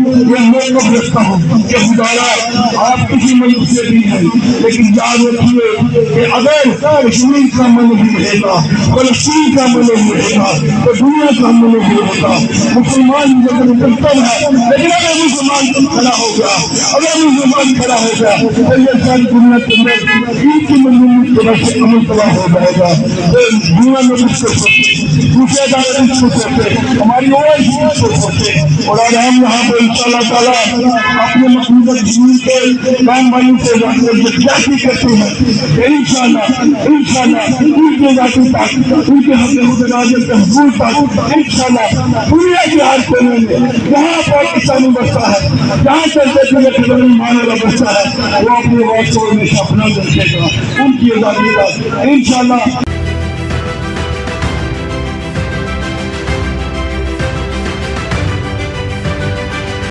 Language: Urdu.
یہ موقف رکھتا ہوں کہ خدایا آپ کسی ملک سے بھی ہیں، لیکن یاد رکھیے کہ اگر کشمیر کا ملک بھی رہے گا، فلسطین کا ملک بھی رہے گا، تو دنیا کا ملک بھی ہوگا۔ مسلمان لیکن مکتب ہے، لیکن اگر مسلمان کھڑا ہو گیا، اگر مسلمان کھڑا ہو گیا تو یہ ساری دنیا کے اندر عید کی منظوری کی طرف سے عمل تباہ ہو جائے گا۔ دنیا میں اس کو سوچے، دوسرے ادارے اس کو سوچے، ہماری اوائس اس کو سوچے، اور آج ہم یہاں پہ انشاءاللہ تعالیٰ اپنے مقبوضہ دین کے بہن بھائیوں سے جاتی کرتے ہیں کہ انشاءاللہ ان کے ذاتی تک، ان کے حق متنازع کے حقوق تک انشاءاللہ دنیا کے ہر کونے میں جہاں پاکستانی بستا ہے، جہاں چلتے پھرے خدمت مان والا بستا ہے، وہ اپنی آواز کو ہمیشہ اپنا رکھے گا، ان کی آزادی کا انشاءاللہ